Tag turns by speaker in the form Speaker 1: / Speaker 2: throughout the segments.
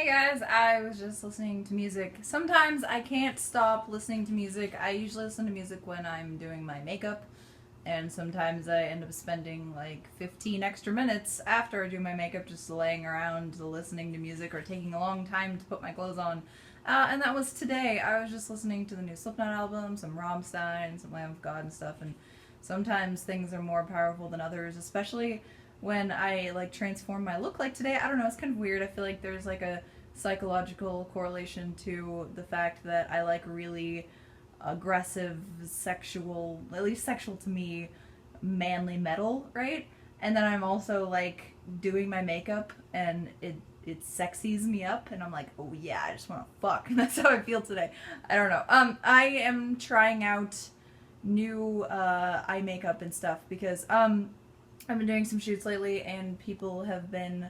Speaker 1: Hey guys, I was just listening to music. Sometimes I can't stop listening to music. I usually listen to music when I'm doing my makeup, and sometimes I end up spending like 15 extra minutes after I do my makeup just laying around listening to music or taking a long time to put my clothes on. And that was today. I was just listening to the new Slipknot album, some Rammstein, some Lamb of God and stuff, and sometimes things are more powerful than others, especially when I like transform my look like today. I don't know, it's kind of weird. I feel like there's like a psychological correlation to the fact that I like really aggressive sexual, at least sexual to me, manly metal, right? And then I'm also like doing my makeup and it sexies me up and I'm like, oh yeah, I just want to fuck. And that's how I feel today. I don't know. I am trying out new eye makeup and stuff because I've been doing some shoots lately, and people have been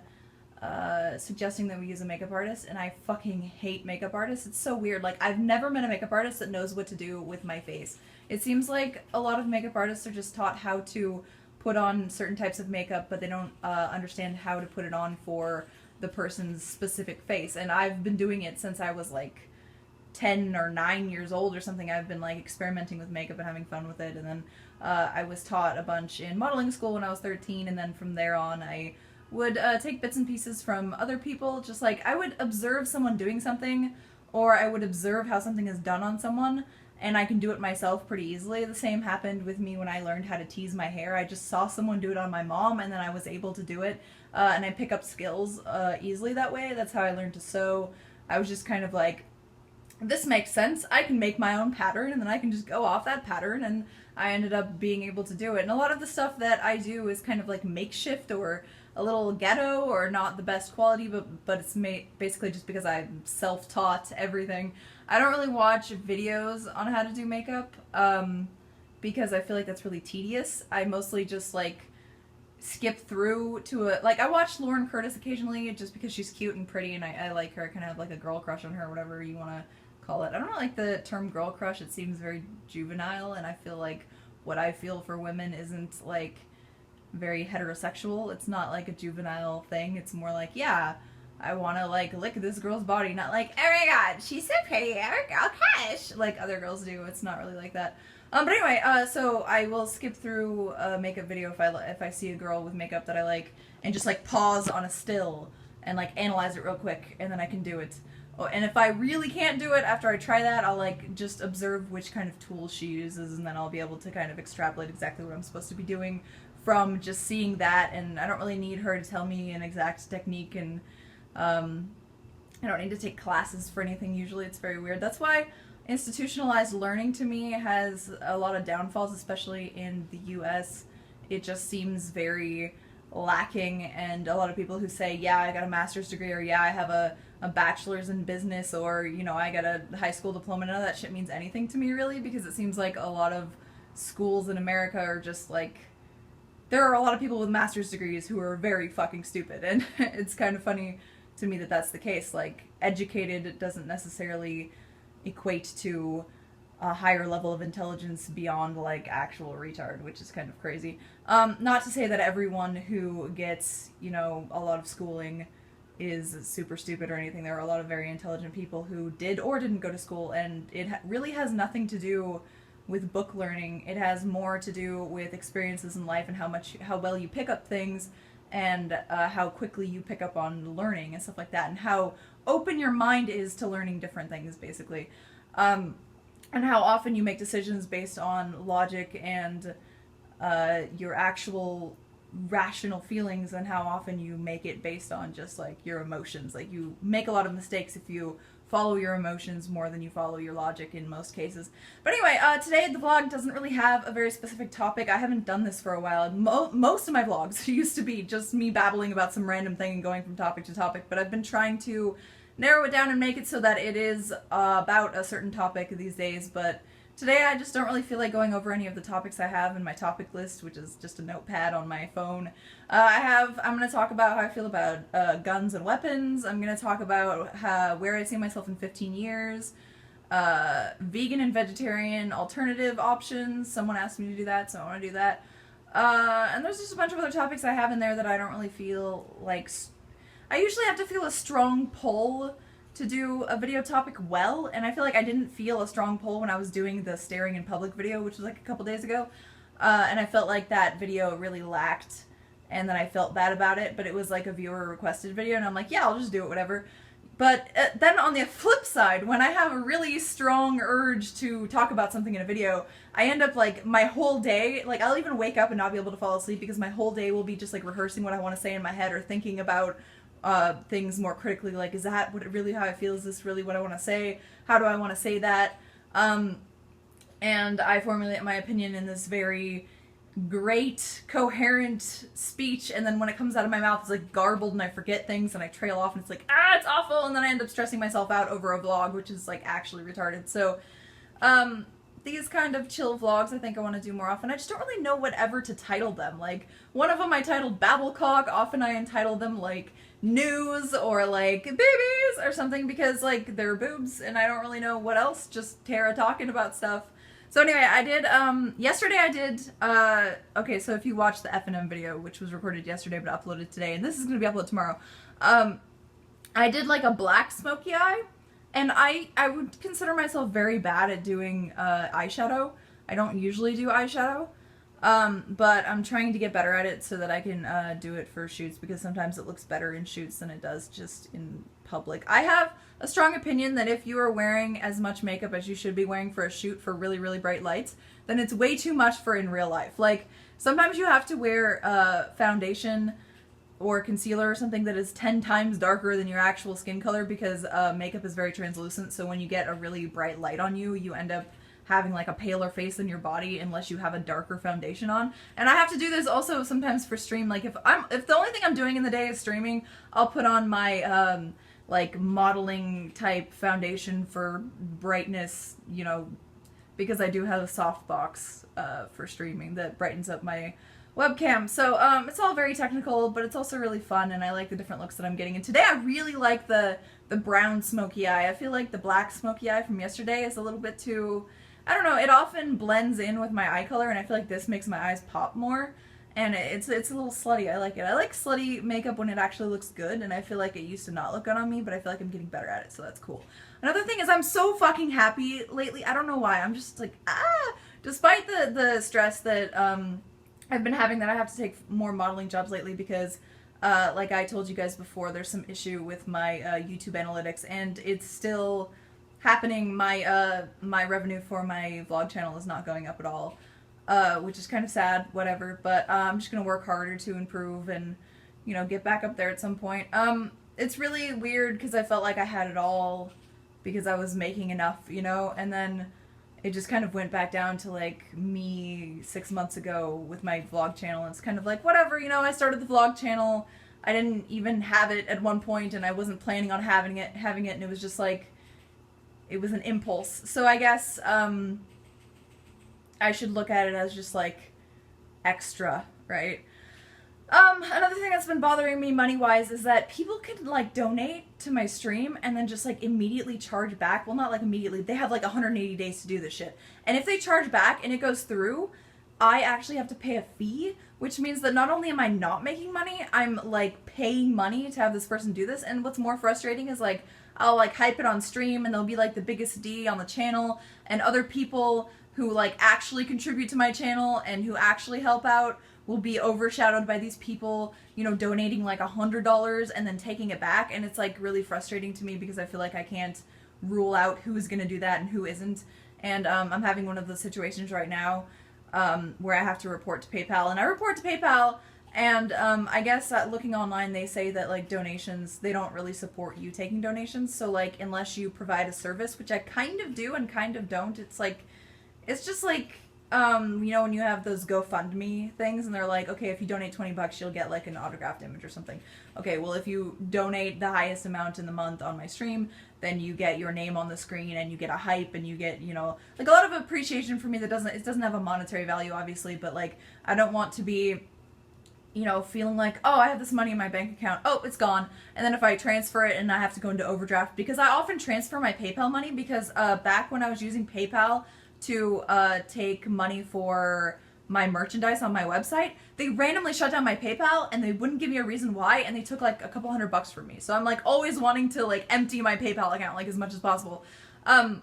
Speaker 1: suggesting that we use a makeup artist, and I fucking hate makeup artists. It's so weird. Like, I've never met a makeup artist that knows what to do with my face. It seems like a lot of makeup artists are just taught how to put on certain types of makeup, but they don't understand how to put it on for the person's specific face. And I've been doing it since I was like 10 or 9 years old or something. I've been like experimenting with makeup and having fun with it, and then I was taught a bunch in modeling school when I was 13, and then from there on I would take bits and pieces from other people. Just like I would observe someone doing something, or I would observe how something is done on someone, and I can do it myself pretty easily. The same happened with me when I learned how to tease my hair. I just saw someone do it on my mom, and then I was able to do it, and I pick up skills easily that way. That's how I learned to sew. I was just kind of like, this makes sense. I can make my own pattern, and then I can just go off that pattern, and I ended up being able to do it. And a lot of the stuff that I do is kind of like makeshift or a little ghetto or not the best quality, but it's basically just because I'm self-taught everything. I don't really watch videos on how to do makeup because I feel like that's really tedious. I mostly just like skip through to a, like, I watch Lauren Curtis occasionally just because she's cute and pretty, and I like her. I kind of have like a girl crush on her, whatever you want to call it. I don't like the term girl crush. It seems very juvenile, and I feel like what I feel for women isn't like very heterosexual. It's not like a juvenile thing. It's more like, yeah, I want to like lick this girl's body, not like, oh my god, she's so pretty, oh girl crush, like other girls do. It's not really like that. But anyway, so I will skip through a makeup video if I see a girl with makeup that I like, and just like pause on a still and like analyze it real quick, and then I can do it. Oh, and if I really can't do it after I try that, I'll like just observe which kind of tools she uses, and then I'll be able to kind of extrapolate exactly what I'm supposed to be doing from just seeing that. And I don't really need her to tell me an exact technique, and I don't need to take classes for anything usually. It's very weird. That's why institutionalized learning to me has a lot of downfalls, especially in the US. It just seems very lacking, and a lot of people who say, yeah, I got a master's degree, or yeah, I have a bachelor's in business, or, you know, I got a high school diploma, none of that shit means anything to me really, because it seems like a lot of schools in America are just like, there are a lot of people with master's degrees who are very fucking stupid, and it's kind of funny to me that that's the case. Like, educated doesn't necessarily equate to a higher level of intelligence beyond like actual retard, which is kind of crazy. Not to say that everyone who gets, you know, a lot of schooling is super stupid or anything. There are a lot of very intelligent people who did or didn't go to school, and it really has nothing to do with book learning. It has more to do with experiences in life and how well you pick up things, and how quickly you pick up on learning and stuff like that, and how open your mind is to learning different things, basically. And how often you make decisions based on logic and your actual rational feelings, and how often you make it based on just like your emotions. Like, you make a lot of mistakes if you follow your emotions more than you follow your logic in most cases. But anyway, today the vlog doesn't really have a very specific topic. I haven't done this for a while. Most of my vlogs used to be just me babbling about some random thing and going from topic to topic, but I've been trying to narrow it down and make it so that it is about a certain topic these days. But today I just don't really feel like going over any of the topics I have in my topic list, which is just a notepad on my phone. I'm going to talk about how I feel about guns and weapons. I'm going to talk about where I see myself in 15 years. Vegan and vegetarian alternative options. Someone asked me to do that, so I want to do that. And there's just a bunch of other topics I have in there that I don't really feel like I usually have to feel a strong pull to do a video topic well, and I feel like I didn't feel a strong pull when I was doing the staring in public video, which was like a couple days ago, and I felt like that video really lacked, and then I felt bad about it, but it was like a viewer requested video, and I'm like, yeah, I'll just do it, whatever. But then on the flip side, when I have a really strong urge to talk about something in a video, I end up like my whole day, like I'll even wake up and not be able to fall asleep because my whole day will be just like rehearsing what I want to say in my head or thinking about things more critically, like, is that really how I feel? Is this really what I want to say? How do I want to say that? And I formulate my opinion in this very great, coherent speech, and then when it comes out of my mouth, it's like garbled and I forget things and I trail off and it's like, it's awful, and then I end up stressing myself out over a vlog, which is like actually retarded. So, these kind of chill vlogs I think I want to do more often. I just don't really know whatever to title them. Like, one of them I titled Babcock, often I entitle them like news or like babies or something because like they're boobs and I don't really know what else, just Tara talking about stuff. So anyway, I did, yesterday I did, okay, so if you watch the F&M video, which was recorded yesterday but uploaded today, and this is going to be uploaded tomorrow, I did like a black smoky eye, and I would consider myself very bad at doing eyeshadow. I don't usually do eyeshadow, but I'm trying to get better at it so that I can do it for shoots, because sometimes it looks better in shoots than it does just in public. I have a strong opinion that if you are wearing as much makeup as you should be wearing for a shoot for really, really bright lights, then it's way too much for in real life. Like, sometimes you have to wear foundation or concealer or something that is 10 times darker than your actual skin color because makeup is very translucent, so when you get a really bright light on you, you end up having like a paler face than your body unless you have a darker foundation on. And I have to do this also sometimes for stream. Like, if the only thing I'm doing in the day is streaming, I'll put on my like modeling type foundation for brightness, you know, because I do have a softbox for streaming that brightens up my webcam. So it's all very technical, but it's also really fun, and I like the different looks that I'm getting. And today I really like the brown smoky eye. I feel like the black smoky eye from yesterday is a little bit too, I don't know, it often blends in with my eye color, and I feel like this makes my eyes pop more. And it's a little slutty. I like it. I like slutty makeup when it actually looks good, and I feel like it used to not look good on me, but I feel like I'm getting better at it, so that's cool. Another thing is I'm so fucking happy lately. I don't know why. I'm just like, despite the stress that I've been having that I have to take more modeling jobs lately because, like I told you guys before, there's some issue with my YouTube analytics, and it's still happening. My my revenue for my vlog channel is not going up at all. Which is kind of sad, whatever, but I'm just going to work harder to improve and, you know, get back up there at some point. It's really weird because I felt like I had it all because I was making enough, you know, and then it just kind of went back down to, like, me 6 months ago with my vlog channel, and it's kind of like, whatever, you know, I started the vlog channel, I didn't even have it at one point, and I wasn't planning on having it, and it was just, like, it was an impulse. So I guess, I should look at it as just, like, extra, right? Another thing that's been bothering me money-wise is that people can, like, donate to my stream and then just, like, immediately charge back. Well, not, like, immediately. They have, like, 180 days to do this shit. And if they charge back and it goes through, I actually have to pay a fee, which means that not only am I not making money, I'm, like, paying money to have this person do this. And what's more frustrating is, like, I'll, like, hype it on stream and they'll be, like, the biggest D on the channel, and other people who, like, actually contribute to my channel and who actually help out will be overshadowed by these people, you know, donating like $100 and then taking it back. And it's, like, really frustrating to me because I feel like I can't rule out who's gonna do that and who isn't. And I'm having one of those situations right now where I have to report to PayPal, and I report to PayPal, and I guess looking online, they say that, like, donations, they don't really support you taking donations. So, like, unless you provide a service, which I kind of do and kind of don't, it's like, it's just like, you know, when you have those GoFundMe things and they're like, okay, if you donate $20, you'll get, like, an autographed image or something. Okay, well, if you donate the highest amount in the month on my stream, then you get your name on the screen and you get a hype and you get, you know, like, a lot of appreciation for me that doesn't have a monetary value, obviously, but, like, I don't want to be, you know, feeling like, oh, I have this money in my bank account, oh, it's gone, and then if I transfer it and I have to go into overdraft, because I often transfer my PayPal money because back when I was using PayPal to take money for my merchandise on my website, they randomly shut down my PayPal and they wouldn't give me a reason why, and they took like a couple $100 from me. So I'm like always wanting to like empty my PayPal account like as much as possible. And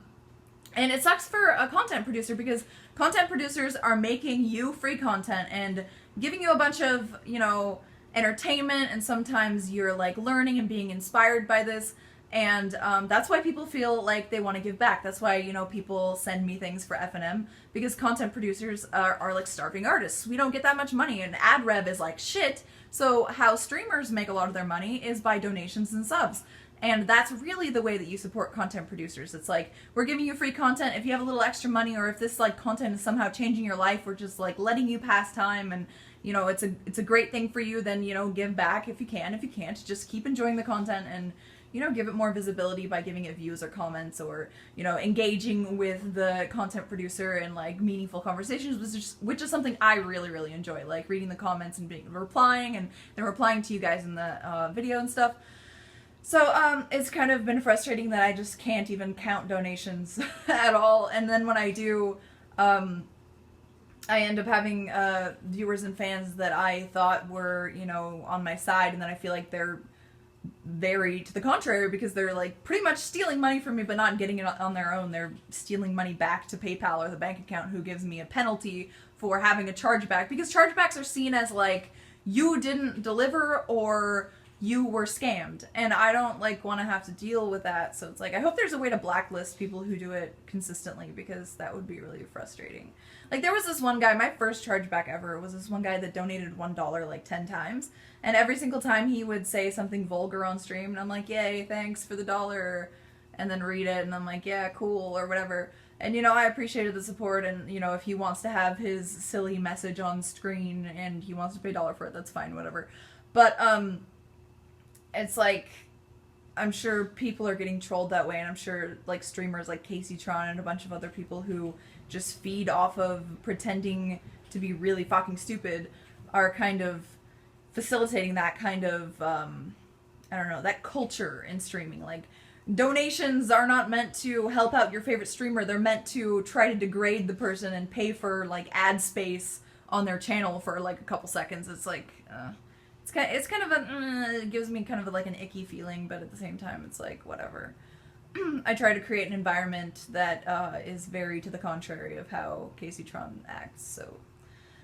Speaker 1: it sucks for a content producer because content producers are making you free content and giving you a bunch of, you know, entertainment, and sometimes you're like learning and being inspired by this. And that's why people feel like they want to give back. That's why, you know, people send me things for F&M, because content producers are like starving artists. We don't get that much money, and ad rev is like shit. So how streamers make a lot of their money is by donations and subs. And that's really the way that you support content producers. It's like, we're giving you free content. If you have a little extra money, or if this like content is somehow changing your life, we're just like letting you pass time, and you know, it's a great thing for you, then, you know, give back if you can. If you can't, just keep enjoying the content and, you know, give it more visibility by giving it views or comments, or, you know, engaging with the content producer and like meaningful conversations, which is something I really, really enjoy, like reading the comments and replying, and then replying to you guys in the video and stuff. So it's kind of been frustrating that I just can't even count donations at all, and then when I do, I end up having viewers and fans that I thought were, you know, on my side, and then I feel like they're very to the contrary, because they're like pretty much stealing money from me but not getting it on their own. They're stealing money back to PayPal or the bank account, who gives me a penalty for having a chargeback, because chargebacks are seen as like you didn't deliver or you were scammed, and I don't like want to have to deal with that. So it's like, I hope there's a way to blacklist people who do it consistently, because that would be really frustrating. Like, there was this one guy, my first chargeback ever was this one guy that donated $1 like 10 times, and every single time he would say something vulgar on stream, and I'm like, yay, thanks for the $1, and then read it, and I'm like, yeah, cool, or whatever. And, you know, I appreciated the support, and, you know, if he wants to have his silly message on screen and he wants to pay $1 for it, that's fine, whatever. But, it's like, I'm sure people are getting trolled that way, and I'm sure like streamers like Casey Tron and a bunch of other people who just feed off of pretending to be really fucking stupid are kind of facilitating that kind of, I don't know, that culture in streaming. Like, donations are not meant to help out your favorite streamer, they're meant to try to degrade the person and pay for like ad space on their channel for like a couple seconds. It's like, it's kind of it gives me kind of like an icky feeling, but at the same time, it's like, whatever. I try to create an environment that is very to the contrary of how Casey Tron acts, so.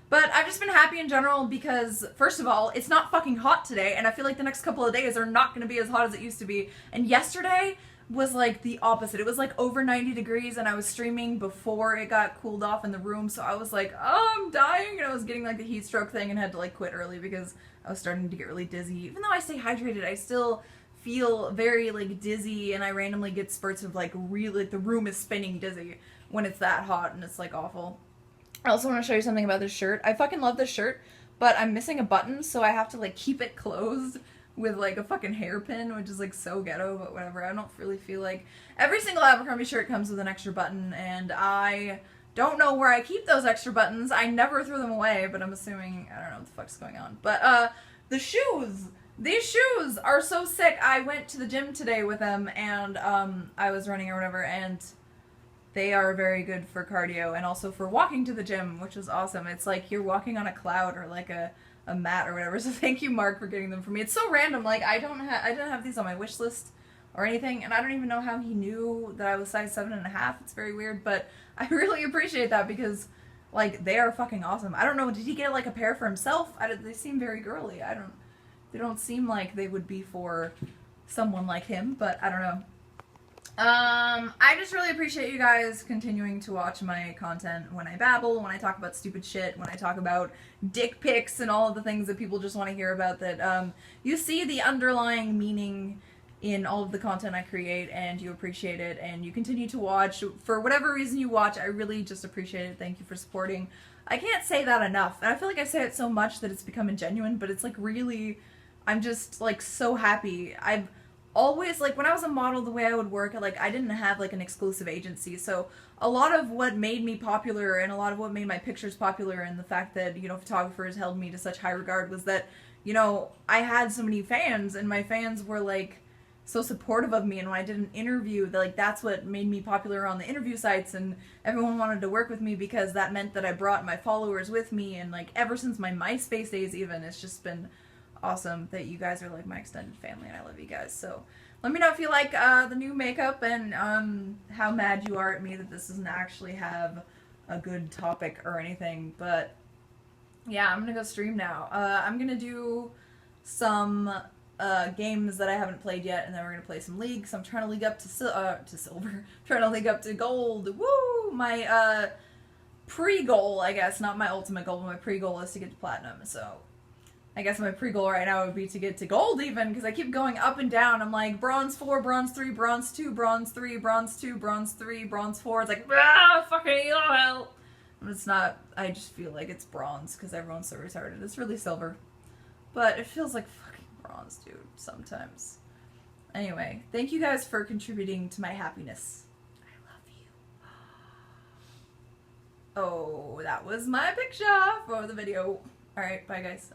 Speaker 1: But I've just been happy in general because, first of all, it's not fucking hot today, and I feel like the next couple of days are not going to be as hot as it used to be. And yesterday was like the opposite. It was like over 90 degrees, and I was streaming before it got cooled off in the room, so I was like, oh, I'm dying, and I was getting like the heat stroke thing and had to like quit early because I was starting to get really dizzy. Even though I stay hydrated, I still feel very like dizzy, and I randomly get spurts of like really, like the room is spinning dizzy when it's that hot, and it's like awful. I also want to show you something about this shirt. I fucking love this shirt, but I'm missing a button, so I have to like keep it closed with like a fucking hairpin, which is like so ghetto, but whatever. I don't really feel like... Every single Abercrombie shirt comes with an extra button, and I don't know where I keep those extra buttons. I never threw them away, but I'm assuming... I don't know what the fuck's going on. But, the shoes! These shoes are so sick. I went to the gym today with them, and, I was running or whatever, and they are very good for cardio and also for walking to the gym, which is awesome. It's like you're walking on a cloud or like a mat or whatever. So thank you, Mark, for getting them for me. It's so random. Like, I didn't have these on my wish list or anything, and I don't even know how he knew that I was size 7.5. It's very weird, but I really appreciate that because, like, they are fucking awesome. I don't know, did he get like a pair for himself? They seem very girly. They don't seem like they would be for someone like him, but I don't know. I just really appreciate you guys continuing to watch my content when I babble, when I talk about stupid shit, when I talk about dick pics and all of the things that people just want to hear about, that, you see the underlying meaning in all of the content I create, and you appreciate it, and you continue to watch. For whatever reason you watch, I really just appreciate it. Thank you for supporting. I can't say that enough, and I feel like I say it so much that it's becoming genuine, but it's like really, I'm just like so happy. I've always, like, when I was a model, the way I would work, like, I didn't have like an exclusive agency, so a lot of what made me popular and a lot of what made my pictures popular and the fact that, you know, photographers held me to such high regard was that, you know, I had so many fans, and my fans were like so supportive of me, and when I did an interview, like that's what made me popular on the interview sites, and everyone wanted to work with me because that meant that I brought my followers with me, and like ever since my MySpace days even, it's just been awesome that you guys are like my extended family, and I love you guys. So let me know if you like the new makeup, and how mad you are at me that this doesn't actually have a good topic or anything. But yeah, I'm gonna go stream now. I'm gonna do some games that I haven't played yet, and then we're gonna play some League. So I'm trying to league up to silver, trying to league up to gold. Woo! My pre-goal, I guess, not my ultimate goal, but my pre-goal is to get to platinum. So I guess my pre-goal right now would be to get to gold even, because I keep going up and down. I'm like bronze 4, bronze 3, bronze 2, bronze 3, bronze 2, bronze 3, bronze 4. It's like, fucking hell. It's not, I just feel like it's bronze because everyone's so retarded. It's really silver. But it feels like fucking bronze, dude, sometimes. Anyway, thank you guys for contributing to my happiness. I love you. Oh, that was my picture for the video. Alright, bye guys.